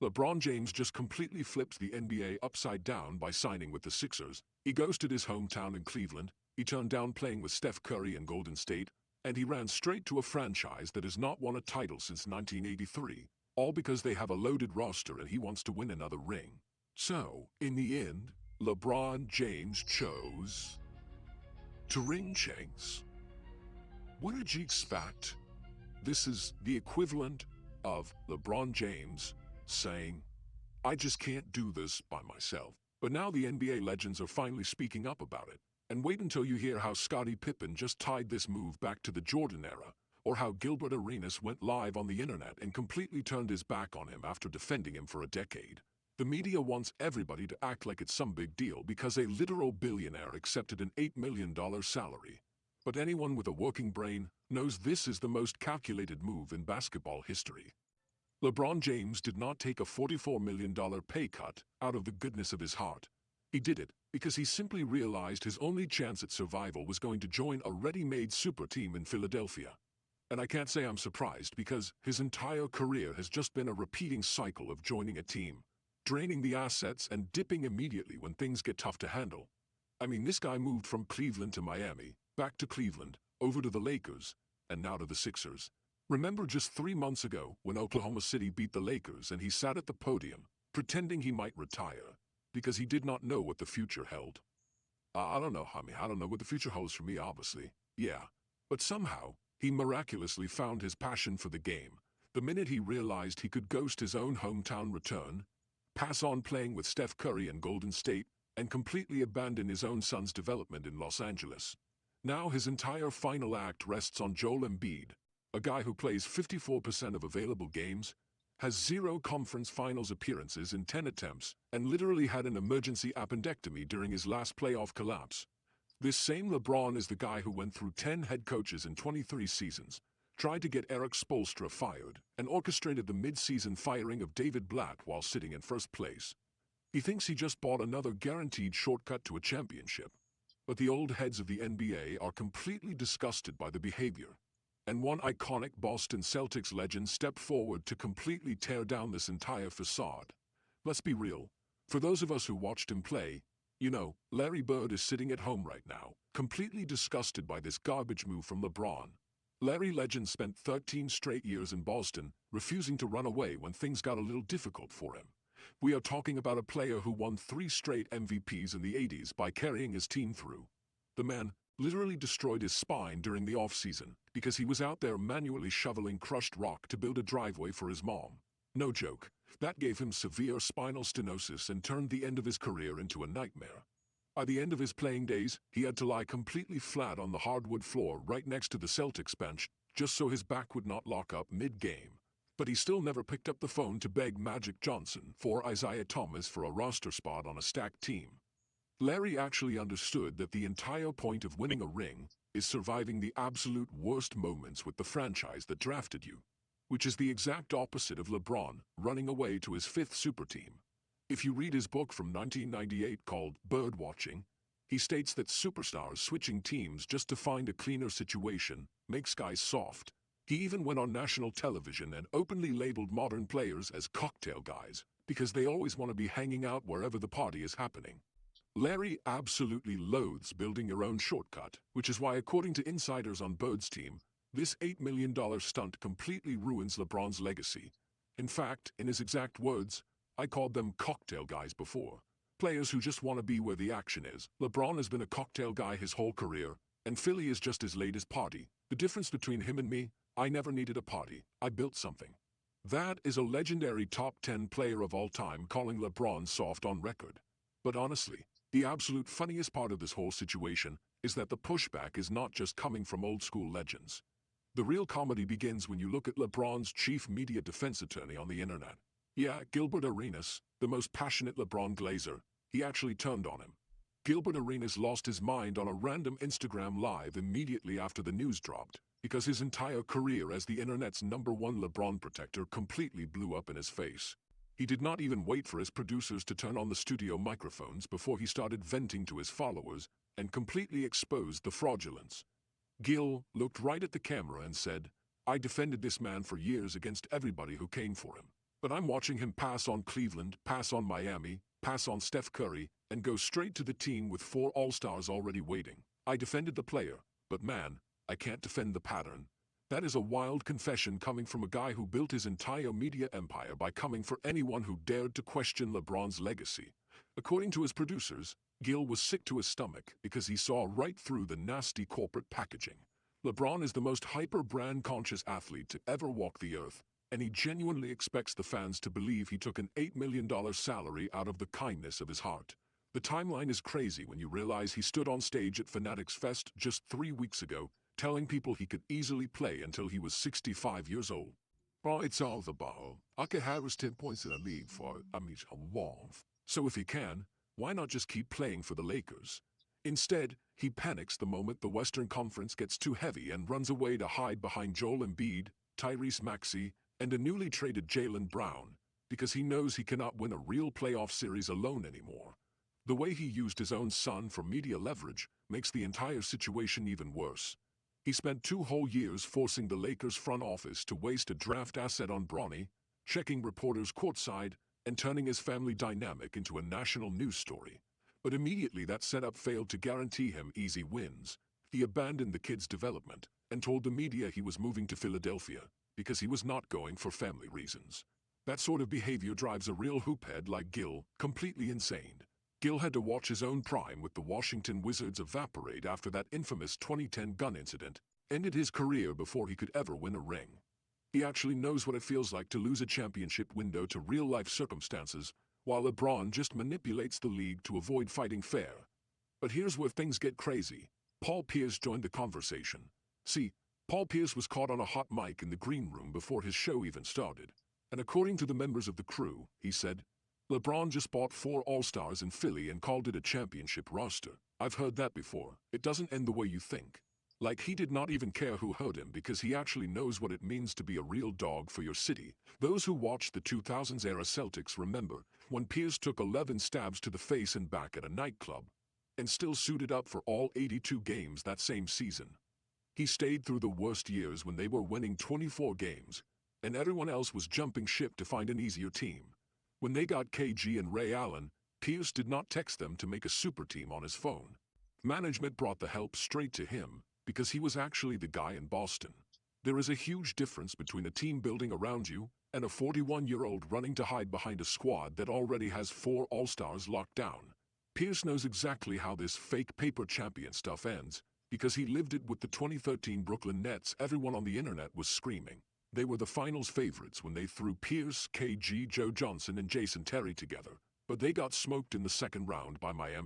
LeBron James just completely flipped the NBA upside down by signing with the Sixers. He ghosted his hometown in Cleveland, he turned down playing with Steph Curry in Golden State, and he ran straight to a franchise that has not won a title since 1983, all because they have a loaded roster and he wants to win another ring. So, in the end, LeBron James chose to ring chase. What did you expect? This is the equivalent of LeBron James saying, I just can't do this by myself. But now the NBA legends are finally speaking up about it. And wait until you hear how Scottie Pippen just tied this move back to the Jordan era, or how Gilbert Arenas went live on the internet and completely turned his back on him after defending him for a decade. The media wants everybody to act like it's some big deal because a literal billionaire accepted an $8 million salary. But anyone with a working brain knows this is the most calculated move in basketball history. LeBron James did not take a $44 million pay cut out of the goodness of his heart. He did it because he simply realized his only chance at survival was going to join a ready-made super team in Philadelphia. And I can't say I'm surprised because his entire career has just been a repeating cycle of joining a team, draining the assets and dipping immediately when things get tough to handle. I mean, this guy moved from Cleveland to Miami, back to Cleveland, over to the Lakers, and now to the Sixers. Remember just 3 months ago when Oklahoma City beat the Lakers and he sat at the podium, pretending he might retire, because he did not know what the future held. I don't know, I don't know what the future holds for me, obviously. Yeah. But somehow, he miraculously found his passion for the game, the minute he realized he could ghost his own hometown return, pass on playing with Steph Curry in Golden State, and completely abandon his own son's development in Los Angeles. Now his entire final act rests on Joel Embiid, a guy who plays 54% of available games, has 0 conference finals appearances in 10 attempts, and literally had an emergency appendectomy during his last playoff collapse. This same LeBron is the guy who went through 10 head coaches in 23 seasons, tried to get Eric Spoelstra fired, and orchestrated the mid-season firing of David Blatt while sitting in first place. He thinks he just bought another guaranteed shortcut to a championship. But the old heads of the NBA are completely disgusted by the behavior. And one iconic Boston Celtics legend stepped forward to completely tear down this entire facade. Let's be real. For those of us who watched him play, you know, Larry Bird is sitting at home right now, completely disgusted by this garbage move from LeBron. Larry Legend spent 13 straight years in Boston, refusing to run away when things got a little difficult for him. We are talking about a player who won 3 straight MVPs in the 80s by carrying his team through. The man literally destroyed his spine during the offseason because he was out there manually shoveling crushed rock to build a driveway for his mom. No joke, that gave him severe spinal stenosis and turned the end of his career into a nightmare. By the end of his playing days, he had to lie completely flat on the hardwood floor right next to the Celtics bench just so his back would not lock up mid-game. But he still never picked up the phone to beg Magic Johnson or Isaiah Thomas for a roster spot on a stacked team. Larry actually understood that the entire point of winning a ring is surviving the absolute worst moments with the franchise that drafted you, which is the exact opposite of LeBron running away to his 5th super team. If you read his book from 1998 called Bird Watching, he states that superstars switching teams just to find a cleaner situation makes guys soft. He even went on national television and openly labeled modern players as cocktail guys because they always want to be hanging out wherever the party is happening. Larry absolutely loathes building your own shortcut, which is why, according to insiders on Bird's team, this $8 million stunt completely ruins LeBron's legacy. In fact, in his exact words, I called them cocktail guys before. Players who just want to be where the action is. LeBron has been a cocktail guy his whole career, and Philly is just his latest party. The difference between him and me, I never needed a party. I built something. That is a legendary top 10 player of all time calling LeBron soft on record. But honestly, the absolute funniest part of this whole situation is that the pushback is not just coming from old-school legends. The real comedy begins when you look at LeBron's chief media defense attorney on the internet. Yeah, Gilbert Arenas, the most passionate LeBron glazer, he actually turned on him. Gilbert Arenas lost his mind on a random Instagram live immediately after the news dropped, because his entire career as the internet's #1 LeBron protector completely blew up in his face. He did not even wait for his producers to turn on the studio microphones before he started venting to his followers and completely exposed the fraudulence. Gil looked right at the camera and said, I defended this man for years against everybody who came for him. But I'm watching him pass on Cleveland, pass on Miami, pass on Steph Curry, and go straight to the team with 4 All-Stars already waiting. I defended the player, but man, I can't defend the pattern. That is a wild confession coming from a guy who built his entire media empire by coming for anyone who dared to question LeBron's legacy. According to his producers, Gil was sick to his stomach because he saw right through the nasty corporate packaging. LeBron is the most hyper-brand conscious athlete to ever walk the earth, and he genuinely expects the fans to believe he took an $8 million salary out of the kindness of his heart. The timeline is crazy when you realize he stood on stage at Fanatics Fest just 3 weeks ago, telling people he could easily play until he was 65 years old. Bro, it's all the ball. I could average 10 points in the league for, a month. So if he can, why not just keep playing for the Lakers? Instead, he panics the moment the Western Conference gets too heavy and runs away to hide behind Joel Embiid, Tyrese Maxey, and a newly traded Jaylen Brown, because he knows he cannot win a real playoff series alone anymore. The way he used his own son for media leverage makes the entire situation even worse. He spent 2 whole years forcing the Lakers front office to waste a draft asset on Bronny, checking reporters courtside, and turning his family dynamic into a national news story. But immediately that setup failed to guarantee him easy wins. He abandoned the kid's development and told the media he was moving to Philadelphia because he was not going for family reasons. That sort of behavior drives a real hoophead like Gil completely insane. Gil had to watch his own prime with the Washington Wizards evaporate after that infamous 2010 gun incident ended his career before he could ever win a ring. He actually knows what it feels like to lose a championship window to real-life circumstances, while LeBron just manipulates the league to avoid fighting fair. But here's where things get crazy. Paul Pierce joined the conversation. See, Paul Pierce was caught on a hot mic in the green room before his show even started. And according to the members of the crew, he said, LeBron just bought 4 All-Stars in Philly and called it a championship roster. I've heard that before. It doesn't end the way you think. Like he did not even care who heard him because he actually knows what it means to be a real dog for your city. Those who watched the 2000s-era Celtics remember when Pierce took 11 stabs to the face and back at a nightclub and still suited up for all 82 games that same season. He stayed through the worst years when they were winning 24 games and everyone else was jumping ship to find an easier team. When they got KG and Ray Allen, Pierce did not text them to make a super team on his phone. Management brought the help straight to him because he was actually the guy in Boston. There is a huge difference between a team building around you and a 41-year-old running to hide behind a squad that already has 4 All-Stars locked down. Pierce knows exactly how this fake paper champion stuff ends because he lived it with the 2013 Brooklyn Nets. Everyone on the internet was screaming. They were the finals favorites when they threw Pierce, KG, Joe Johnson, and Jason Terry together, but they got smoked in the second round by Miami.